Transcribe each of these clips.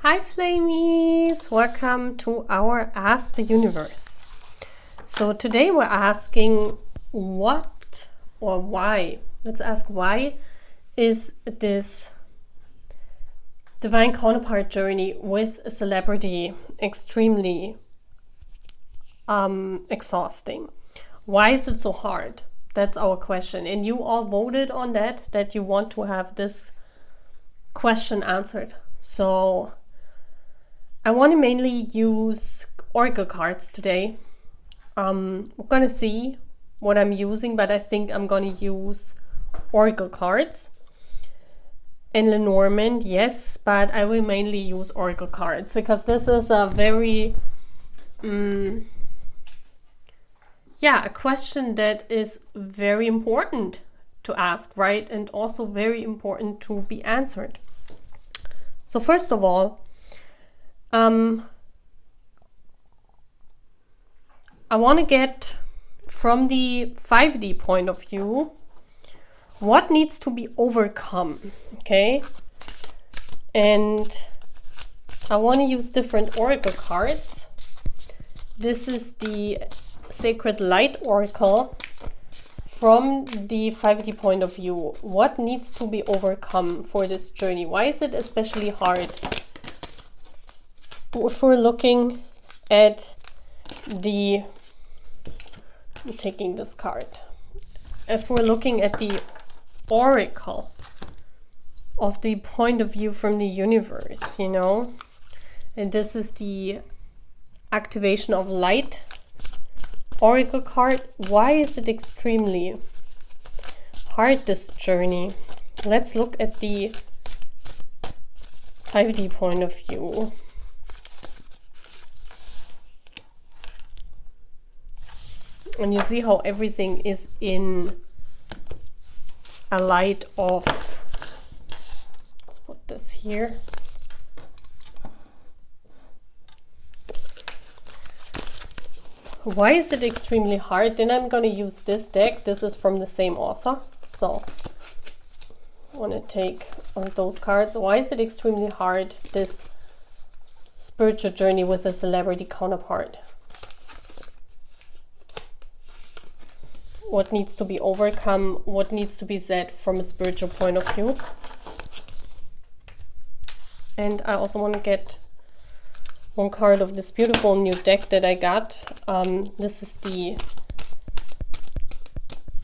Hi Flamies! Welcome to our Ask the Universe. So today we're asking what or why. Let's ask why is this divine counterpart journey with a celebrity extremely exhausting? Why is it so hard? That's our question. And you all voted on that you want to have this question answered. So I want to mainly use oracle cards today. We're going to see what I'm using, but I think I'm going to use oracle cards. And Lenormand, yes, but I will mainly use oracle cards because this is a very, a question that is very important to ask, right? And also very important to be answered. So first of all, I want to get from the 5D point of view what needs to be overcome, okay? And I want to use different oracle cards. This is the Sacred Light Oracle from the 5D point of view. What needs to be overcome for this journey? Why is it especially hard? If we're looking at the, I'm taking this card. If we're looking at the oracle of the point of view from the universe, you know, and this is the activation of light oracle card. Why is it extremely hard, this journey? Let's look at the 5D point of view. And you see how everything is in a light of, let's put this here. Why is it extremely hard? Then I'm going to use this deck. This is from the same author. So I want to take all those cards. Why is it extremely hard, this spiritual journey with a celebrity counterpart? What needs to be overcome? What needs to be said from a spiritual point of view? And I also want to get one card of this beautiful new deck that I got. This is the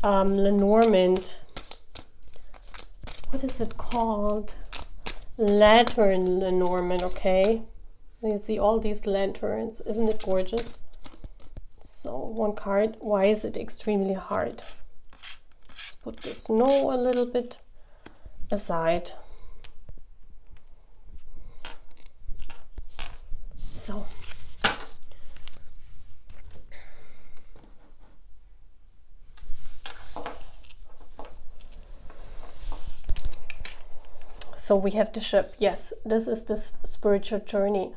Lenormand. What is it called? Lantern Lenormand, okay. You see all these lanterns. Isn't it gorgeous? So one card. Why is it extremely hard? Let's put the snow a little bit aside. So we have the ship. Yes, this is this spiritual journey.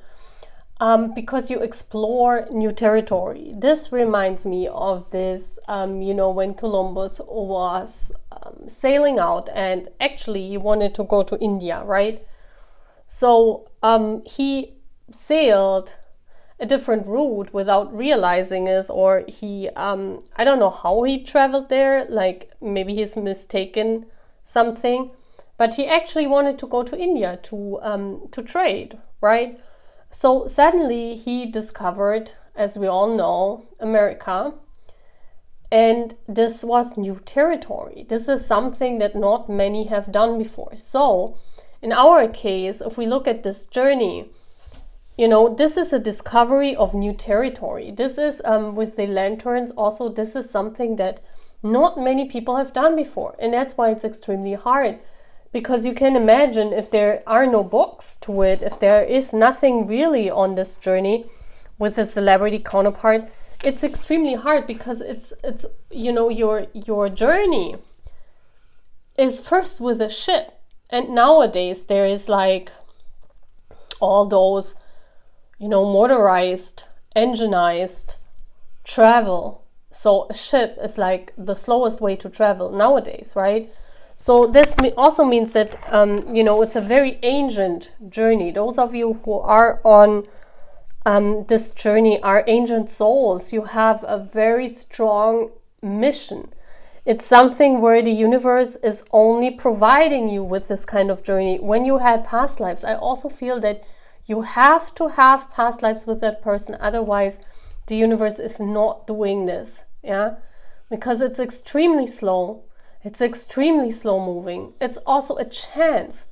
Because you explore new territory. This reminds me of this, you know, when Columbus was sailing out and actually he wanted to go to India, right? So he sailed a different route without realizing it, or he, I don't know how he traveled there, like maybe he's mistaken something, but he actually wanted to go to India to trade, right? So suddenly he discovered, as we all know, America, and this was new territory. This is something that not many have done before. So in our case, if we look at this journey, you know, this is a discovery of new territory. This is, with the lanterns also, this is something that not many people have done before. And that's why it's extremely hard. Because you can imagine if there are no books to it, if there is nothing really on this journey with a celebrity counterpart, it's extremely hard because it's you know, your journey is first with a ship. And nowadays there is like all those, you know, motorized, enginized travel. So a ship is like the slowest way to travel nowadays, right? So this also means that, you know, it's a very ancient journey. Those of you who are on this journey are ancient souls. You have a very strong mission. It's something where the universe is only providing you with this kind of journey. When you had past lives, I also feel that you have to have past lives with that person. Otherwise, the universe is not doing this. Yeah, because it's extremely slow. It's extremely slow moving. It's also a chance,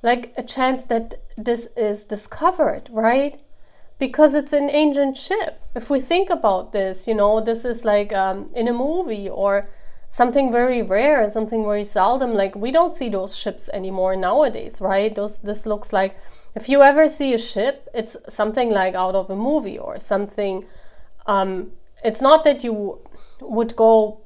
like a chance that this is discovered, right? Because it's an ancient ship. If we think about this, you know, this is like in a movie or something very rare, something very seldom. Like we don't see those ships anymore nowadays, right? This looks like, if you ever see a ship, it's something like out of a movie or something. It's not that you would go,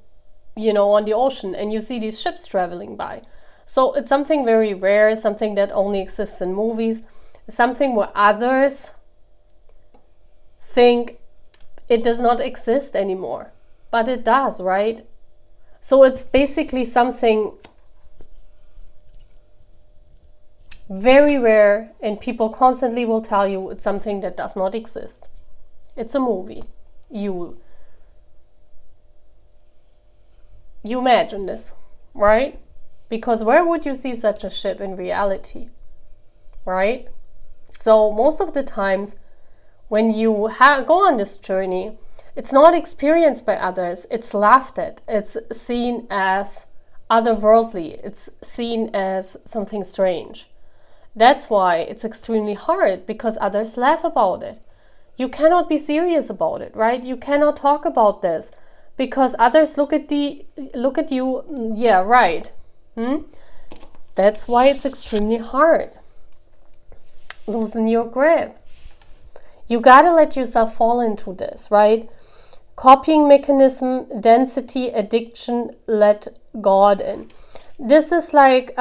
you know, on the ocean and you see these ships traveling by. So it's something very rare, something that only exists in movies, something where others think it does not exist anymore, but it does, right? So it's basically something very rare, and people constantly will tell you it's something that does not exist. It's a movie. You imagine this, right? Because where would you see such a ship in reality, right? So most of the times when you go on this journey, it's not experienced by others, it's laughed at, it's seen as otherworldly, it's seen as something strange. That's why it's extremely hard, because others laugh about it. You cannot be serious about it, right? You cannot talk about this because others look at you, yeah, right. That's why it's extremely hard. Loosen your grip. You gotta let yourself fall into this, right? Copying mechanism, density, addiction, let God in. This is like,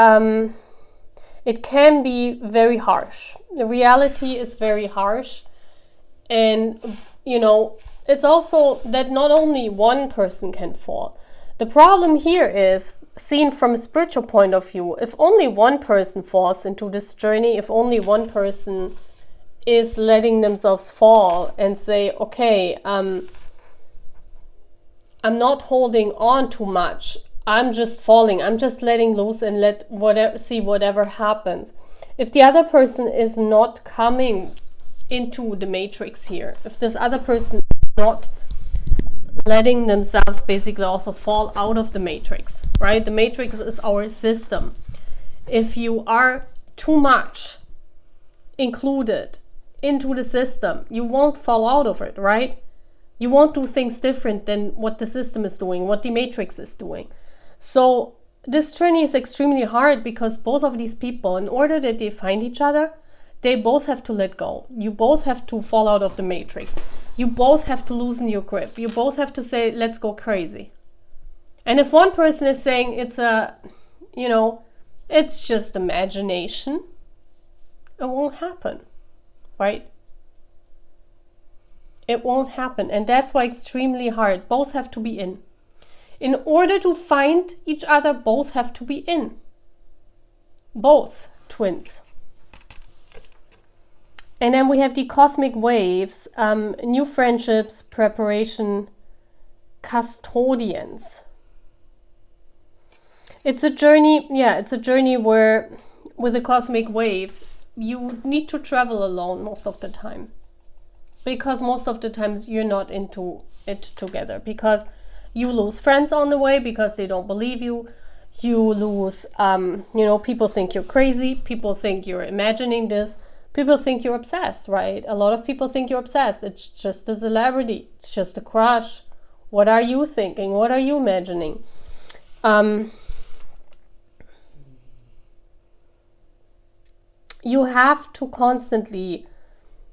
it can be very harsh. The reality is very harsh. And, you know, it's also that not only one person can fall. The problem here is, seen from a spiritual point of view, if only one person falls into this journey, if only one person is letting themselves fall and say, okay, I'm not holding on too much, I'm just falling, I'm just letting loose and see whatever happens. If the other person is not coming into the matrix here, if this other person is not letting themselves basically also fall out of the matrix, right? The matrix is our system. If you are too much included into the system, you won't fall out of it, right? You won't do things different than what the system is doing, what the matrix is doing. So this journey is extremely hard because both of these people, in order that they find each other, they both have to let go. You both have to fall out of the matrix. You both have to loosen your grip. You both have to say, let's go crazy. And if one person is saying it's it's just imagination, it won't happen, right? It won't happen. And that's why it's extremely hard. Both have to be in. In order to find each other, both have to be in. Both twins. And then we have the cosmic waves, new friendships, preparation, custodians. It's a journey, it's a journey where, with the cosmic waves, you need to travel alone most of the time. Because most of the times you're not into it together. Because you lose friends on the way because they don't believe you. You lose, people think you're crazy. People think you're imagining this. People think you're obsessed, right? A lot of people think you're obsessed. It's just a celebrity. It's just a crush. What are you thinking? What are you imagining? You have to constantly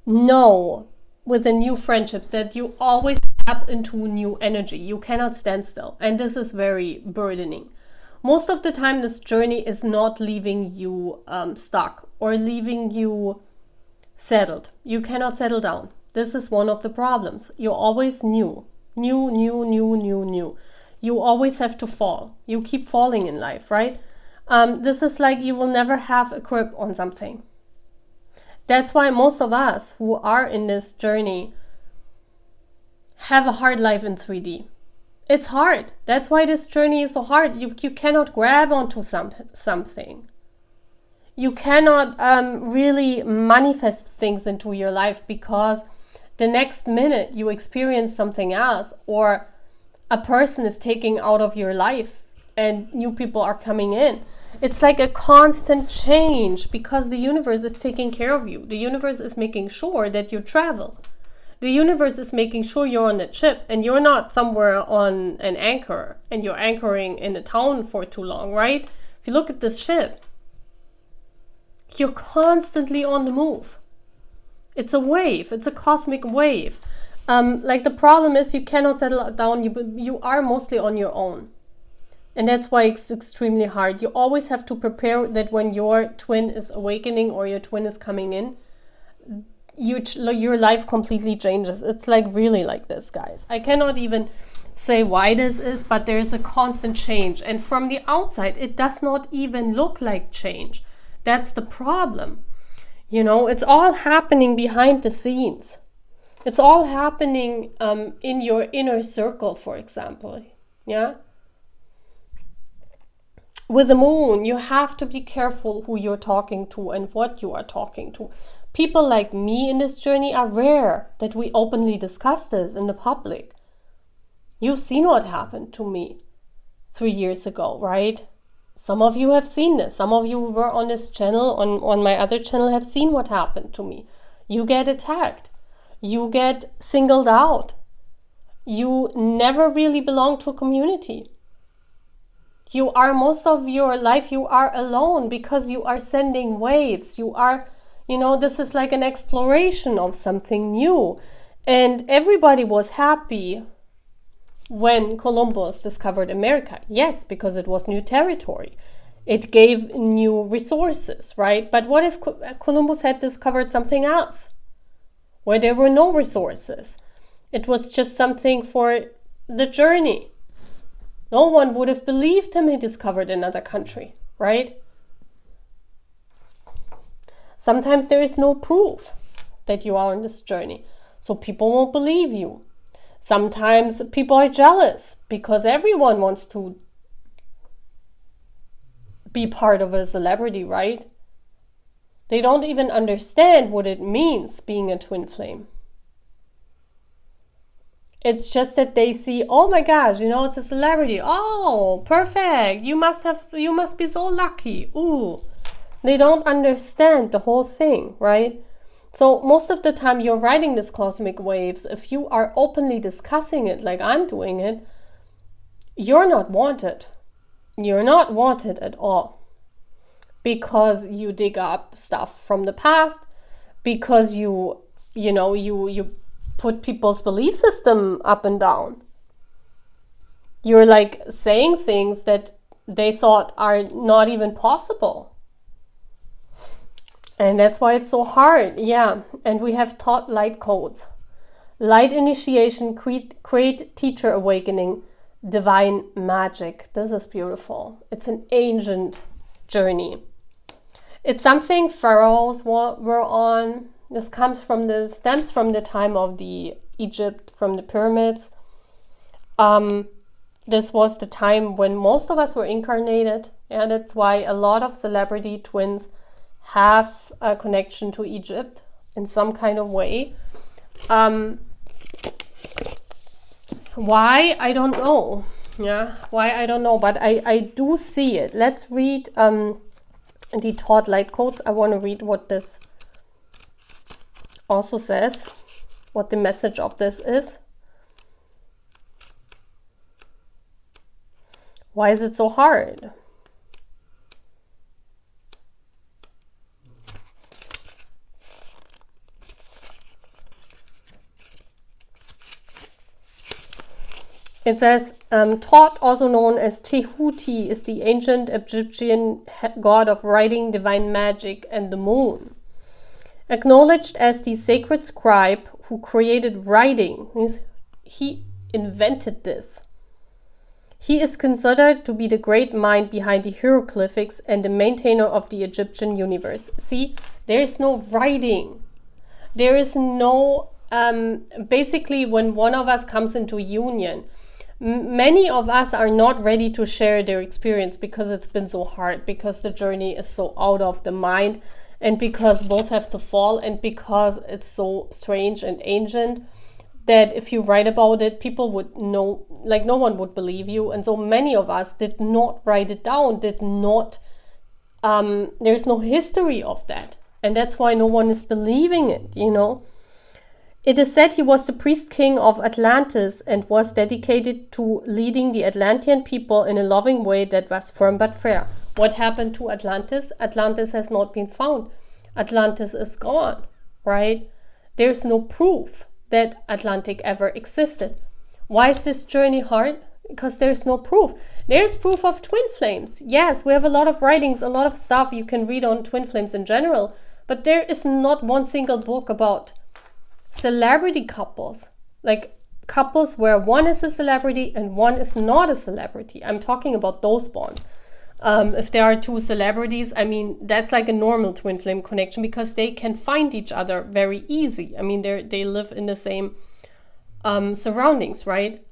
know with a new friendship that you always tap into new energy. You cannot stand still. And this is very burdening. Most of the time, this journey is not leaving you stuck or leaving you settled. You cannot settle down. This is one of the problems. You're always new. New, new, new, new, new. You always have to fall. You keep falling in life, right? This is like you will never have a grip on something. That's why most of us who are in this journey have a hard life in 3D. It's hard. That's why this journey is so hard. You cannot grab onto something. You cannot really manifest things into your life, because the next minute you experience something else, or a person is taking out of your life and new people are coming in. It's like a constant change, because the universe is taking care of you. The universe is making sure that you travel. The universe is making sure you're on the ship and you're not somewhere on an anchor and you're anchoring in a town for too long, right? If you look at this ship, you're constantly on the move. It's a wave. It's a cosmic wave. Like the problem is you cannot settle down. You are mostly on your own. And that's why it's extremely hard. You always have to prepare that when your twin is awakening or your twin is coming in, your life completely changes. It's like really like this, guys. I cannot even say why this is, but there's a constant change. And from the outside, it does not even look like change. That's the problem. You know, it's all happening behind the scenes. It's all happening in your inner circle, for example. Yeah. With the moon, you have to be careful who you're talking to and what you are talking to. People like me in this journey are rare that we openly discuss this in the public. You've seen what happened to me 3 years ago, right? Some of you have seen this. Some of you who were on this channel, on my other channel, have seen what happened to me. You get attacked. You get singled out. You never really belong to a community. You are, most of your life, you are alone because you are sending waves. You are, you know, this is like an exploration of something new. And everybody was happy when Columbus discovered America. Yes, because it was new territory. It gave new resources, right? But what if Columbus had discovered something else, where there were no resources? It was just something for the journey. No one would have believed him he discovered another country, right? Sometimes there is no proof that you are on this journey, so people won't believe you. Sometimes people are jealous because everyone wants to be part of a celebrity, right? They don't even understand what it means being a twin flame. It's just that they see, oh my gosh, you know, it's a celebrity. Oh, perfect. You must be so lucky. Ooh. They don't understand the whole thing, right? So most of the time you're riding this cosmic waves, if you are openly discussing it like I'm doing it, you're not wanted. You're not wanted at all. Because you dig up stuff from the past, because you put people's belief system up and down. You're like saying things that they thought are not even possible. And that's why it's so hard. Yeah. And we have taught light codes. Light initiation, create teacher awakening, divine magic. This is beautiful. It's an ancient journey. It's something pharaohs were on. This stems from the time of the Egypt, from the pyramids. This was the time when most of us were incarnated. And that's why a lot of celebrity twins have a connection to Egypt in some kind of way. Why? I don't know. Yeah, why? I don't know, but I do see it. Let's read the taught light codes. I want to read what this also says, what the message of this is. Why is it so hard? It says, Thoth, also known as Tehuti, is the ancient Egyptian god of writing, divine magic, and the moon. Acknowledged as the sacred scribe who created writing. He invented this. He is considered to be the great mind behind the hieroglyphics and the maintainer of the Egyptian universe. See, there is no writing. There is no, basically when one of us comes into union, many of us are not ready to share their experience because it's been so hard, because the journey is so out of the mind, and because both have to fall, and because it's so strange and ancient that if you write about it, people would know, like no one would believe you. And so many of us did not write it down, did not, there's no history of that. And that's why no one is believing it, you know. It is said he was the priest king of Atlantis and was dedicated to leading the Atlantean people in a loving way that was firm but fair. What happened to Atlantis? Atlantis has not been found. Atlantis is gone, right? There's no proof that Atlantic ever existed. Why is this journey hard? Because there's no proof. There's proof of twin flames. Yes, we have a lot of writings, a lot of stuff you can read on twin flames in general, but there is not one single book about celebrity couples, like couples where one is a celebrity and one is not a celebrity. I'm talking about those bonds. If there are two celebrities, I mean, that's like a normal twin flame connection because they can find each other very easy. I mean, they live in the same surroundings, right?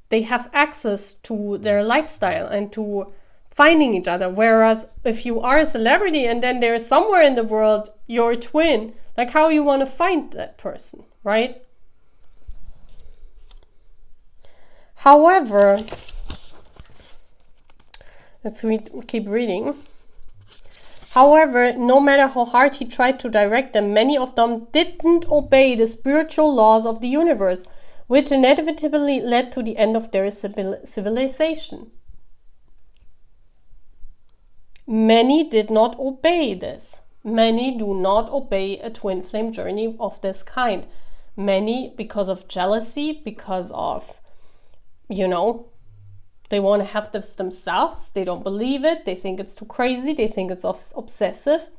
They have access to their lifestyle and to finding each other. Whereas if you are a celebrity and then there's somewhere in the world you're a twin, like how you want to find that person, right? However, let's keep reading. However, no matter how hard he tried to direct them, many of them didn't obey the spiritual laws of the universe, which inevitably led to the end of their civilization. Many did not obey this. Many do not obey a twin flame journey of this kind. Many, because of jealousy, because of, you know, they want to have this themselves. They don't believe it. They think it's too crazy. They think it's obsessive.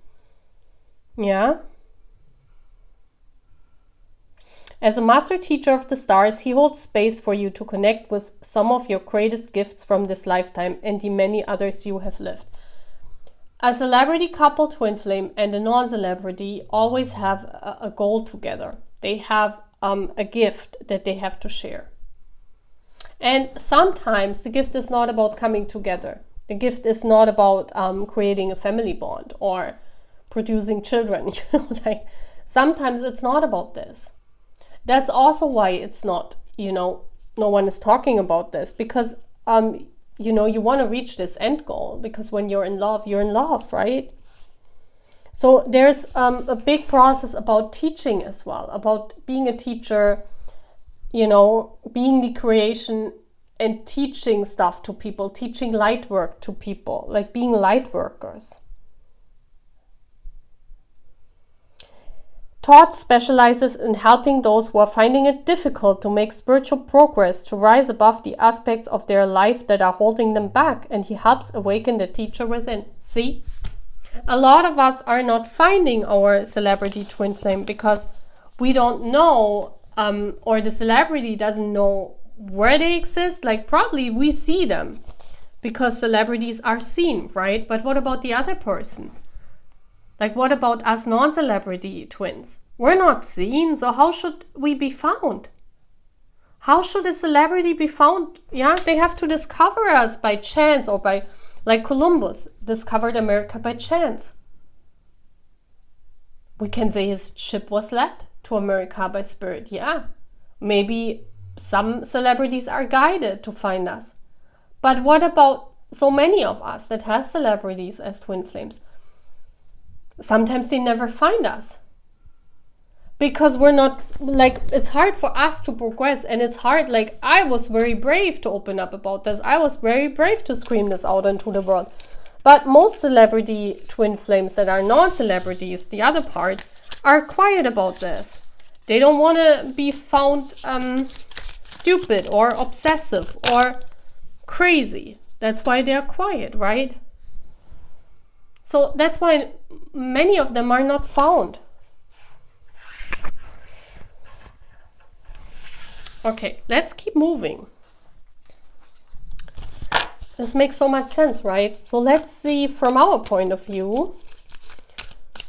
Yeah. As a master teacher of the stars, he holds space for you to connect with some of your greatest gifts from this lifetime and the many others you have lived. A celebrity couple, twin flame, and a non-celebrity always have a goal together. They have a gift that they have to share. And sometimes the gift is not about coming together. The gift is not about creating a family bond or producing children. You know, like sometimes it's not about this. That's also why it's not, you know, no one is talking about this because, you know, you want to reach this end goal because when you're in love, right? So there's a big process about teaching as well, about being a teacher, you know, being the creation and teaching stuff to people, teaching light work to people, like being light workers. Todd specializes in helping those who are finding it difficult to make spiritual progress, to rise above the aspects of their life that are holding them back, and he helps awaken the teacher within. See? A lot of us are not finding our celebrity twin flame because we don't know, or the celebrity doesn't know where they exist. Like probably we see them because celebrities are seen, right? But what about the other person? Like what about us non-celebrity twins? We're not seen, so how should we be found? How should a celebrity be found? Yeah, they have to discover us by chance or by, like Columbus discovered America by chance. We can say his ship was led to America by spirit, yeah. Maybe some celebrities are guided to find us. But what about so many of us that have celebrities as twin flames? Sometimes they never find us because we're not, like, it's hard for us to progress, and it's hard. Like, I was very brave to open up about this. I was very brave to scream this out into the world. But most celebrity twin flames that are non-celebrities, the other part, are quiet about this. They don't want to be found stupid or obsessive or crazy. That's why they're quiet, right? So that's why many of them are not found. Okay, let's keep moving. This makes so much sense, right? So let's see from our point of view,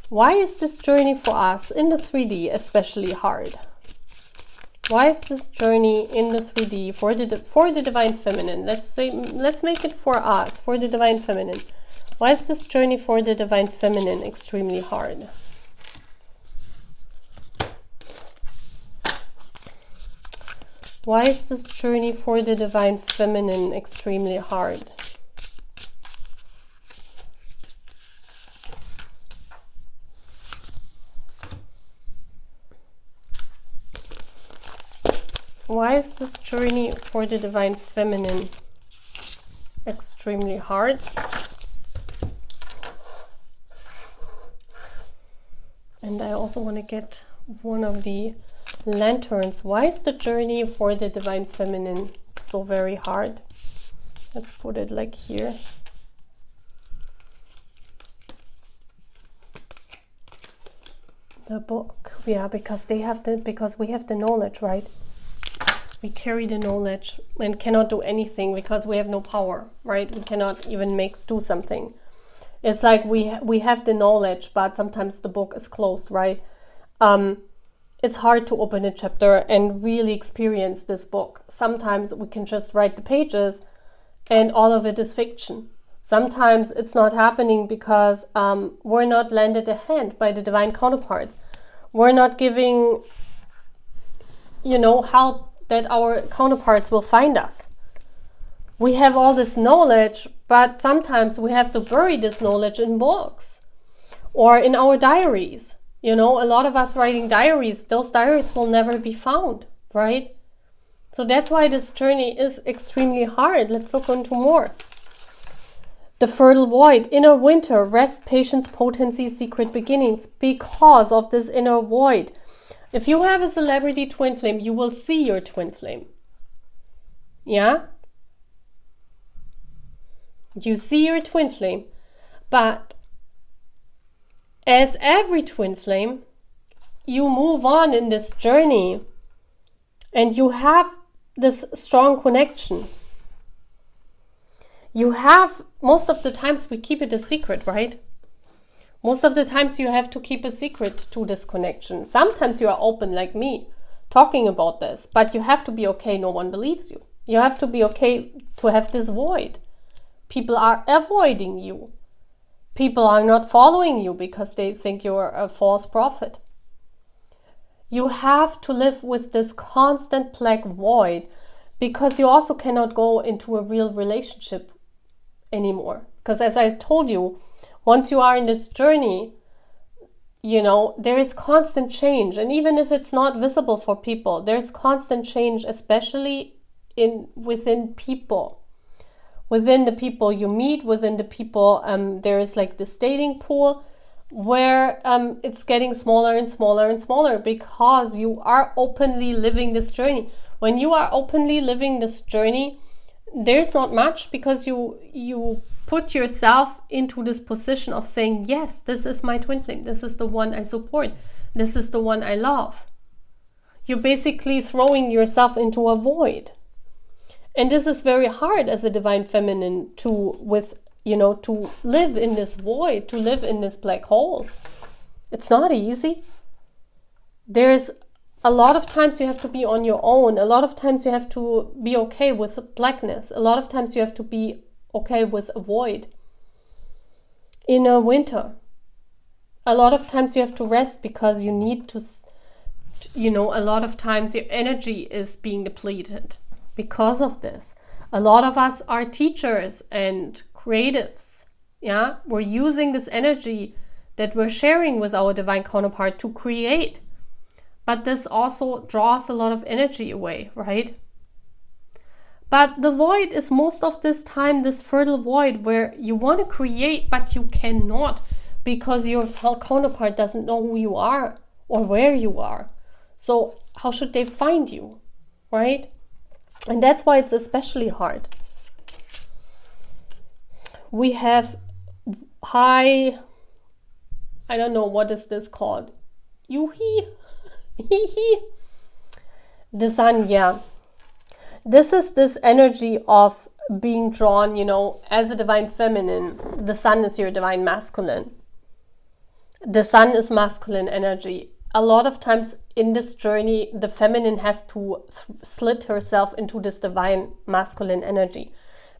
why is this journey for us in the 3D especially hard? Why is this journey in the 3D for the Divine Feminine? Let's make it for us, for the Divine Feminine. Why is this journey for the Divine Feminine extremely hard? Why is this journey for the Divine Feminine extremely hard? Why is this journey for the Divine Feminine extremely hard? And I also want to get one of the lanterns. Why is the journey for the Divine Feminine so very hard? Let's put it like here. The book, yeah, because we have the knowledge, right? We carry the knowledge and cannot do anything because we have no power, right? We cannot even do something. It's like we have the knowledge, but sometimes the book is closed, right? It's hard to open a chapter and really experience this book. Sometimes we can just write the pages and all of it is fiction. Sometimes it's not happening because we're not landed a hand by the divine counterparts. We're not giving, help that our counterparts will find us. We have all this knowledge, but sometimes we have to bury this knowledge in books or in our diaries. A lot of us writing diaries, those diaries will never be found, right? So that's why this journey is extremely hard. Let's look into more. The fertile void, inner winter, rest, patience, potency, secret beginnings. Because of this inner void, if you have a celebrity twin flame, you will see your twin flame. Yeah? You see your twin flame. But as every twin flame, you move on in this journey and you have this strong connection. You have, most of the times we keep it a secret, right? Most of the times you have to keep a secret to this connection. Sometimes you are open like me, talking about this, but you have to be okay, no one believes you. You have to be okay to have this void. People are avoiding you. People are not following you because they think you're a false prophet. You have to live with this constant black void because you also cannot go into a real relationship anymore. Because as I told you, once you are in this journey, there is constant change. And even if it's not visible for people, there's constant change, especially within people. Within the people you meet, within the people, there is like this dating pool where it's getting smaller and smaller and smaller because you are openly living this journey. When you are openly living this journey, there's not much because you put yourself into this position of saying, yes, this is my twin flame. This is the one I support. This is the one I love. You're basically throwing yourself into a void. And this is very hard as a divine feminine to live in this void, to live in this black hole. It's not easy. There's a lot of times you have to be on your own. A lot of times you have to be okay with blackness. A lot of times you have to be okay with a void. In a winter, a lot of times you have to rest because you need to, a lot of times your energy is being depleted because of this. A lot of us are teachers and creatives. Yeah, we're using this energy that we're sharing with our divine counterpart to create. But this also draws a lot of energy away, right? But the void is most of this time this fertile void where you want to create, but you cannot because your counterpart doesn't know who you are or where you are. So how should they find you, right? And that's why it's especially hard. We have high, I don't know, what is this called? Yuhi? The sun, yeah. This is this energy of being drawn, you know, as a divine feminine. The sun is your divine masculine. The sun is masculine energy. A lot of times in this journey, the feminine has to slit herself into this divine masculine energy,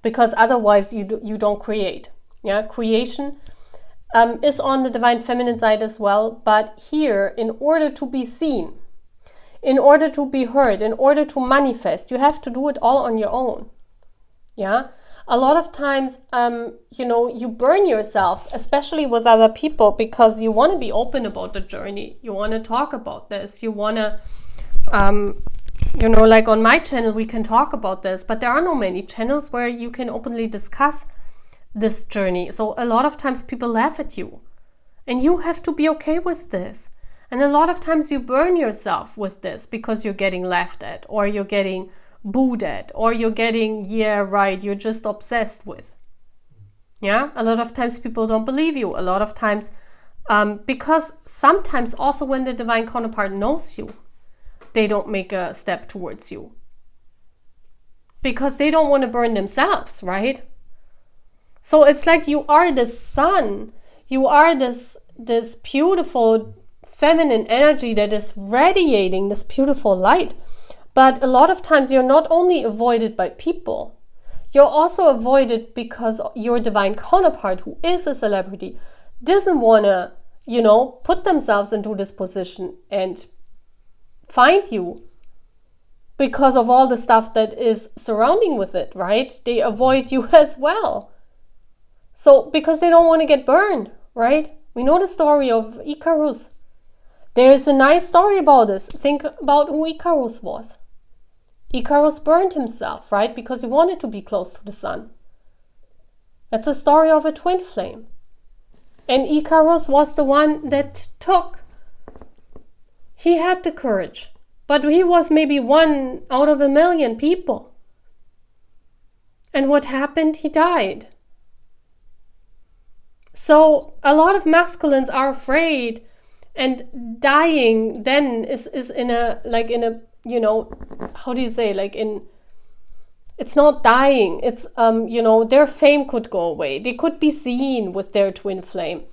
because otherwise you don't create. Yeah, creation is on the divine feminine side as well. But here, in order to be seen, in order to be heard, in order to manifest, you have to do it all on your own. Yeah. A lot of times, you know, you burn yourself, especially with other people, because you want to be open about the journey. You want to talk about this. You want to, you know, like on my channel, we can talk about this, but there are no many channels where you can openly discuss this journey. So a lot of times people laugh at you, and you have to be okay with this. And a lot of times you burn yourself with this because you're getting laughed at, or you're getting booed at, or you're getting, yeah, right, you're just obsessed with. Yeah, a lot of times people don't believe you. A lot of times, because sometimes also when the divine counterpart knows you, they don't make a step towards you. Because they don't want to burn themselves, right? So it's like you are the sun. You are this beautiful feminine energy that is radiating this beautiful light. But a lot of times you're not only avoided by people, you're also avoided because your divine counterpart, who is a celebrity, doesn't want to, you know, put themselves into this position and find you because of all the stuff that is surrounding with it, right? They avoid you as well. So, because they don't want to get burned, right? We know the story of Icarus. There's a nice story about this. Think about who Icarus was. Icarus burned himself, right? Because he wanted to be close to the sun. That's a story of a twin flame. And Icarus was the one that took. He had the courage. But he was maybe 1 out of 1,000,000 people. And what happened? He died. So a lot of masculines are afraid, and dying then is in a, like in a, you know, how do you say, like in, it's not dying, it's, you know, their fame could go away. They could be seen with their twin flame.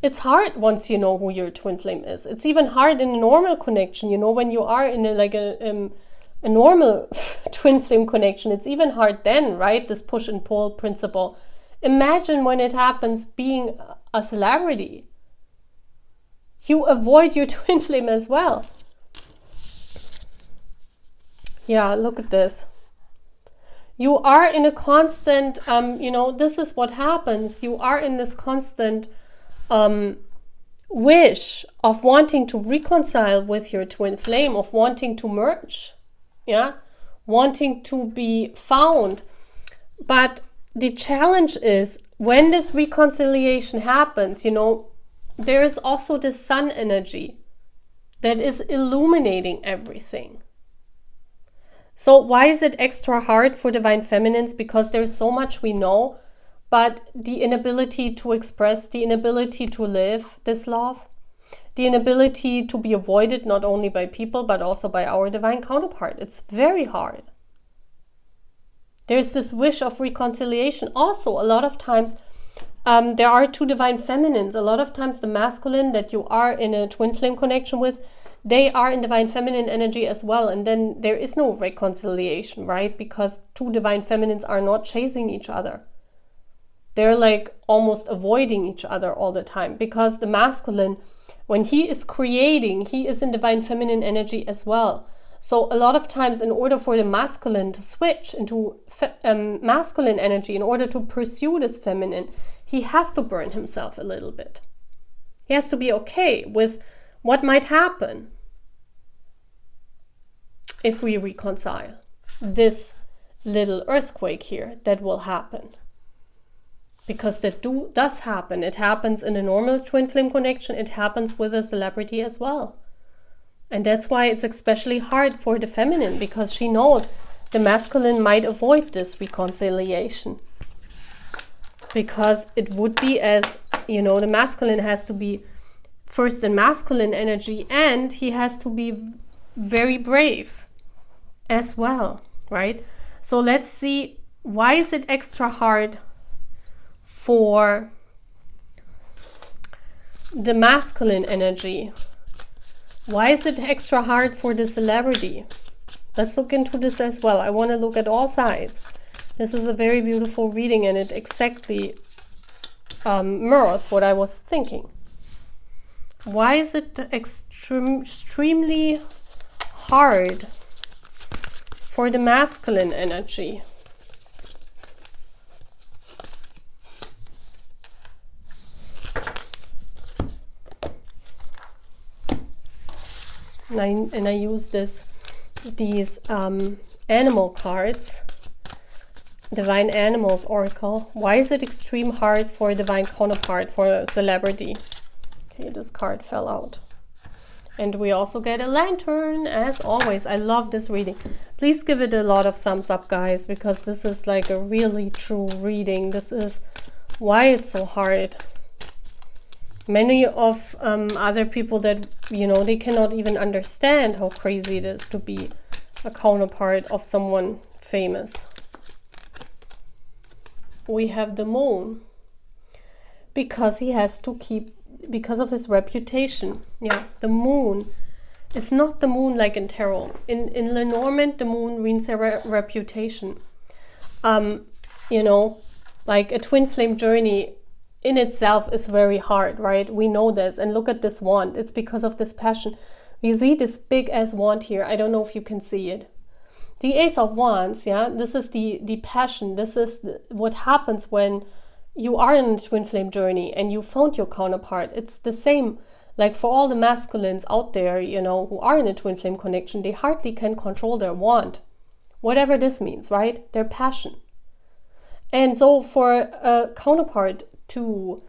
It's hard once you know who your twin flame is. It's even hard in a normal connection, you know, when you are in a, like a normal twin flame connection, it's even hard then, right? This push and pull principle. Imagine when it happens being a celebrity. You avoid your twin flame as well. Yeah, look at this. You are in a constant, you know, this is what happens. You are in this constant wish of wanting to reconcile with your twin flame, of wanting to merge. Yeah, wanting to be found. But the challenge is when this reconciliation happens, you know, there is also the sun energy that is illuminating everything. So why is it extra hard for divine feminines? Because there's so much we know, but the inability to express, the inability to live this love, the inability to be avoided not only by people, but also by our divine counterpart. It's very hard. There's this wish of reconciliation. Also, a lot of times, there are two divine feminines. A lot of times the masculine that you are in a twin flame connection with, they are in divine feminine energy as well. And then there is no reconciliation, right? Because two divine feminines are not chasing each other. They're like almost avoiding each other all the time. Because the masculine, when he is creating, he is in divine feminine energy as well. So a lot of times, in order for the masculine to switch into masculine energy, in order to pursue this feminine, he has to burn himself a little bit. He has to be okay with what might happen if we reconcile. This little earthquake here that will happen. Because that does happen. It happens in a normal twin flame connection. It happens with a celebrity as well. And that's why it's especially hard for the feminine, because she knows the masculine might avoid this reconciliation. Because it would be as, you know, the masculine has to be first in masculine energy, and he has to be very brave as well, right? So let's see, why is it extra hard for the masculine energy? Why is it extra hard for the celebrity? Let's look into this as well. I want to look at all sides. This is a very beautiful reading, and it exactly mirrors what I was thinking. Why is it extremely hard for the masculine energy? And I use these animal cards, Divine Animals Oracle. Why is it extreme hard for Divine Counterpart, for a celebrity? Okay, this card fell out. And we also get a lantern, as always. I love this reading. Please give it a lot of thumbs up, guys, because this is like a really true reading. This is why it's so hard. Many of other people that, you know, they cannot even understand how crazy it is to be a counterpart of someone famous. We have the moon, because he has to keep, because of his reputation. Yeah, the moon is not the moon like in tarot. In Lenormand, the moon means a reputation. You know, like a twin flame journey in itself is very hard, right? We know this. And look at this wand. It's because of this passion. We see this big ass wand here. I don't know if you can see it. The Ace of Wands, yeah, this is the passion. This is what happens when you are in a twin flame journey and you found your counterpart. It's the same, like for all the masculines out there, you know, who are in a twin flame connection, they hardly can control their wand. Whatever this means, right? Their passion. And so for a counterpart to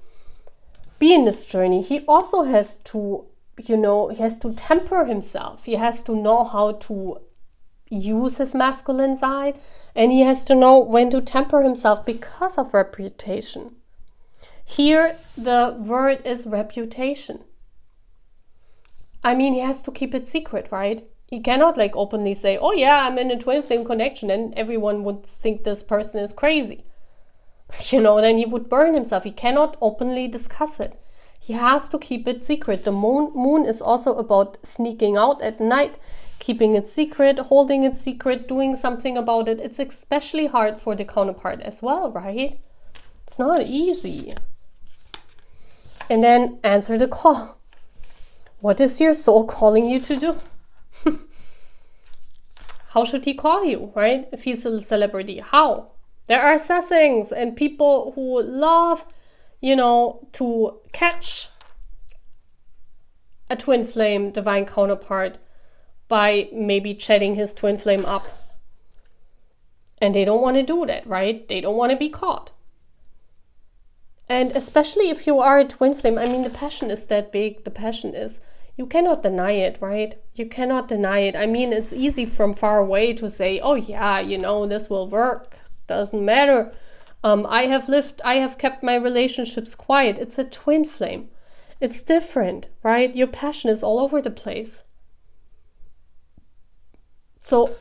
be in this journey, he also has to, you know, he has to temper himself. He has to know how to use his masculine side, and he has to know when to temper himself because of reputation. Here the word is reputation. I mean, he has to keep it secret, right? He cannot like openly say, oh yeah, I'm in a twin flame connection, and everyone would think this person is crazy. You know, then he would burn himself. He cannot openly discuss it. He has to keep it secret. The moon is also about sneaking out at night, keeping it secret, holding it secret, doing something about it. It's especially hard for the counterpart as well, right? It's not easy. And then answer the call. What is your soul calling you to do? How should he call you, right? If he's a celebrity, how? There are assassins and people who love, you know, to catch a twin flame divine counterpart by maybe chatting his twin flame up. And they don't want to do that, right? They don't want to be caught. And especially if you are a twin flame, I mean, the passion is that big. The passion is, you cannot deny it, right? You cannot deny it. I mean, it's easy from far away to say, oh yeah, you know, this will work. Doesn't matter. I have kept my relationships quiet. It's a twin flame. It's different, right? Your passion is all over the place. So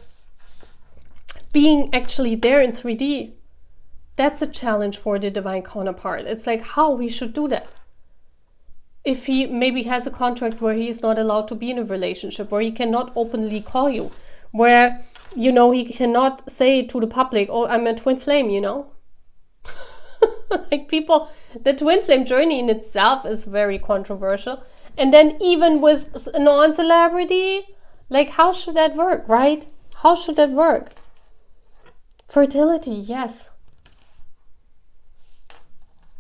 being actually there in 3D, that's a challenge for the divine counterpart. It's like how we should do that. If he maybe has a contract where he is not allowed to be in a relationship, where he cannot openly call you, where, you know, he cannot say to the public, oh, I'm a twin flame, you know? Like people, the twin flame journey in itself is very controversial. And then even with a non-celebrity, like how should that work, right? How should that work? Fertility, yes.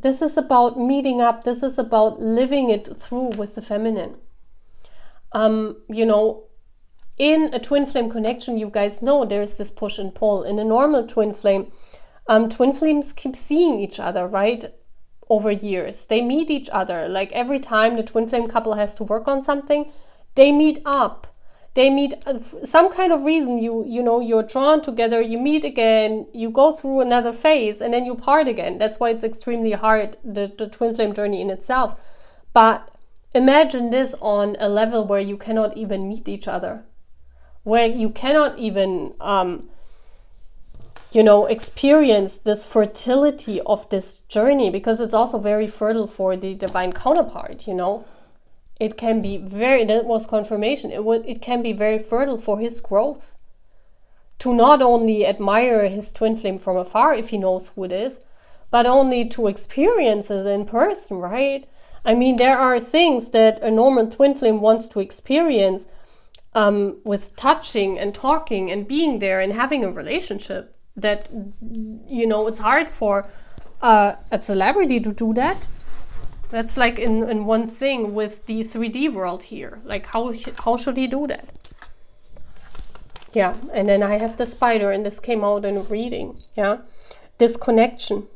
This is about meeting up. This is about living it through with the feminine. You know, in a twin flame connection, you guys know there's this push and pull. In a normal twin flames keep seeing each other, right? Over years. They meet each other. Like every time the twin flame couple has to work on something, they meet up. They meet some kind of reason, you know, you're drawn together, you meet again, you go through another phase, and then you part again. That's why it's extremely hard, the twin flame journey in itself. But imagine this on a level where you cannot even meet each other, where you cannot even, you know, experience this fertility of this journey, because it's also very fertile for the divine counterpart, you know. It can be very, that was confirmation, it can be very fertile for his growth. To not only admire his twin flame from afar if he knows who it is, but only to experience it in person, right? I mean, there are things that a normal twin flame wants to experience with touching and talking and being there and having a relationship that, you know, it's hard for a celebrity to do that. That's like in one thing with the 3D world here. Like, how should he do that? Yeah, and then I have the spider, and this came out in a reading. Yeah, this connection,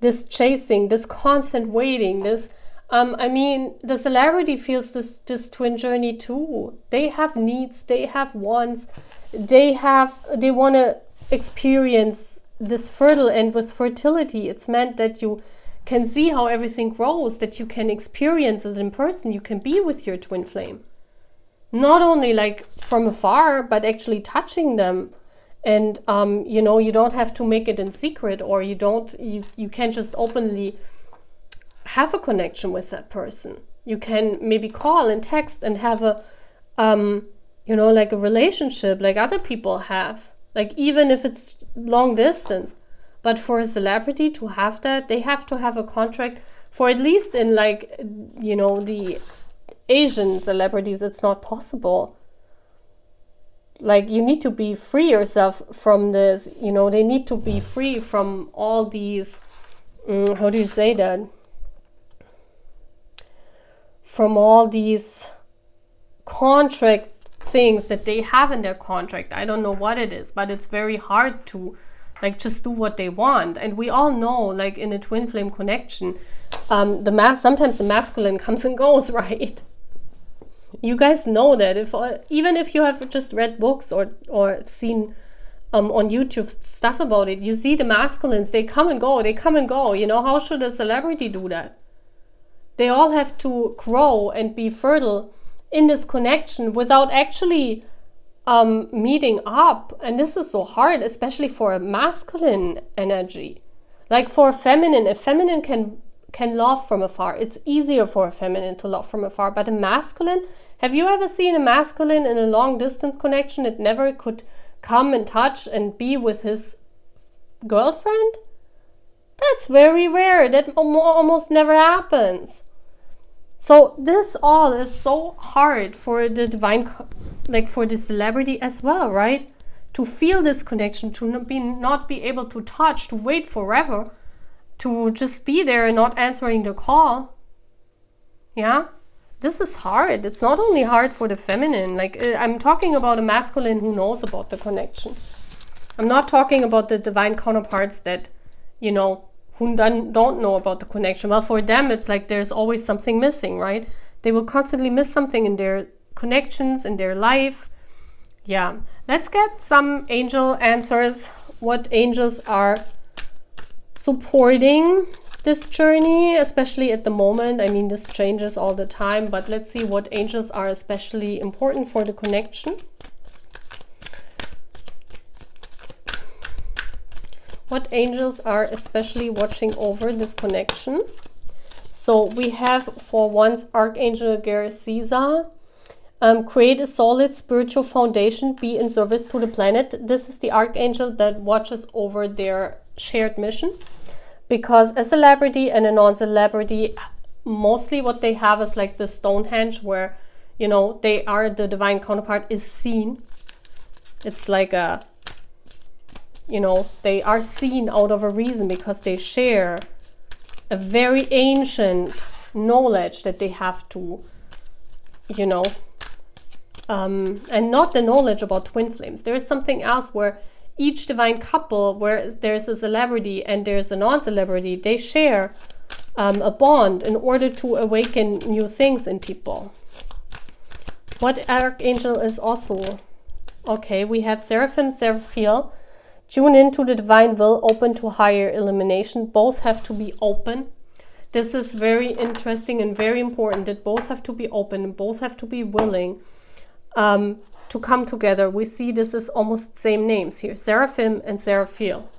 this chasing, this constant waiting, this I mean, the celebrity feels this twin journey too. They have needs, they have wants, they want to experience this fertile, and with fertility it's meant that you can see how everything grows, that you can experience it in person, you can be with your twin flame. Not only like from afar, but actually touching them. And you know, you don't have to make it in secret, or you can just openly have a connection with that person. You can maybe call and text and have a you know, like a relationship like other people have, like even if it's long distance. But for a celebrity to have that, they have to have a contract for, at least in like, you know, the Asian celebrities, it's not possible. Like, you need to be free yourself from this, you know, they need to be free from all these, how do you say that? From all these contract things that they have in their contract. I don't know what it is, but it's very hard to like just do what they want. And we all know, like in a twin flame connection, sometimes the masculine comes and goes, right? You guys know that. Even if you have just read books or seen on YouTube stuff about it, you see the masculines, they come and go, you know. How should a celebrity do that? They all have to grow and be fertile in this connection without actually meeting up. And this is so hard, especially for a masculine energy. Like for a feminine can love from afar. It's easier for a feminine to love from afar. But a masculine, have you ever seen a masculine in a long distance connection that never could come and touch and be with his girlfriend? That's very rare. That almost never happens. So this all is so hard for the divine, like for the celebrity as well, right? To feel this connection, to not be able to touch, to wait forever, to just be there and not answering the call. Yeah, this is hard. It's not only hard for the feminine. Like I'm talking about a masculine who knows about the connection. I'm not talking about the divine counterparts that, you know, who don't know about the connection. Well, for them, it's like there's always something missing, right? They will constantly miss something in their connections, in their life. Yeah, let's get some angel answers. What angels are supporting this journey, especially at the moment. I mean, this changes all the time, but let's see what angels are especially important for the connection. What angels are especially watching over this connection? So we have for once Archangel Garciza. Create a solid spiritual foundation, be in service to the planet. This is the archangel that watches over their shared mission. Because a celebrity and a non-celebrity, mostly what they have is like the Stonehenge, where, you know, they are the divine counterpart is seen. It's like a, you know, they are seen out of a reason because they share a very ancient knowledge that they have to, you know, and not the knowledge about twin flames. There is something else where each divine couple, where there's a celebrity and there's a non-celebrity, they share a bond in order to awaken new things in people. What archangel is also, okay, we have Seraphim, Seraphiel. Tune into the divine will, open to higher illumination. Both have to be open. this is very interesting and very important that both have to be open and both have to be willing to come together. We see this is almost same names here, Seraphim and Seraphiel.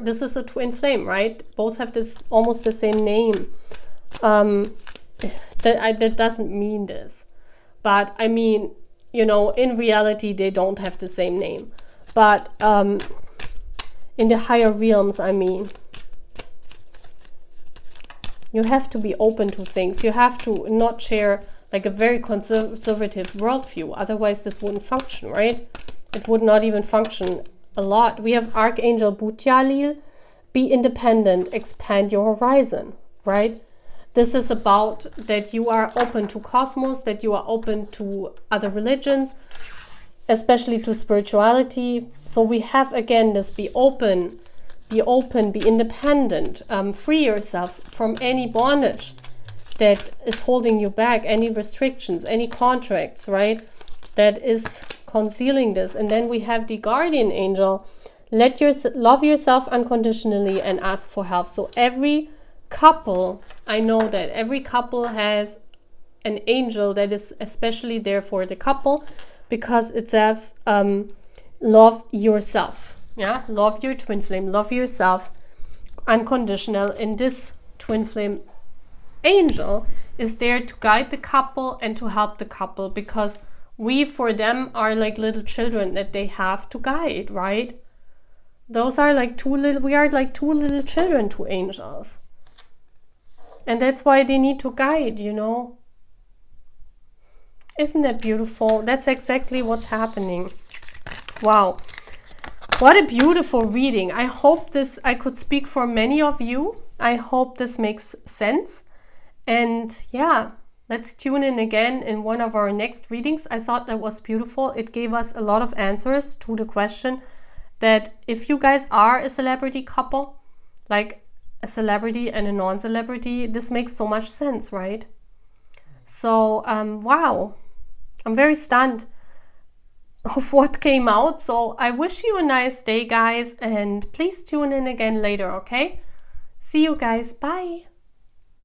This is a twin flame, right? Both have this almost the same name. That doesn't mean this, but I mean, you know, in reality they don't have the same name, but in the higher realms, I mean, you have to be open to things. You have to not share like a very conservative worldview, otherwise this wouldn't function, right? It would not even function a lot. We have Archangel Butialil, be independent, expand your horizon, right? This is about that you are open to cosmos, that you are open to other religions, especially to spirituality. So we have again this be open, be independent, free yourself from any bondage that is holding you back, any restrictions, any contracts, right? That is concealing this. And then we have the guardian angel, love yourself unconditionally and ask for help. So every couple, I know that every couple has an angel that is especially there for the couple, because it says love yourself. Yeah, love your twin flame, love yourself unconditional. And this twin flame angel is there to guide the couple and to help the couple, because we for them are like little children that they have to guide, right? Those are like we are like two little children to angels. And that's why they need to guide, you know. Isn't that beautiful? That's exactly what's happening. Wow. What a beautiful reading. I hope I could speak for many of you. I hope this makes sense. And yeah, let's tune in again in one of our next readings. I thought that was beautiful. It gave us a lot of answers to the question that if you guys are a celebrity couple, like a celebrity and a non-celebrity, this makes so much sense, right? So wow, I'm very stunned of what came out. So I wish you a nice day, guys, and please tune in again later, okay? See you guys. Bye.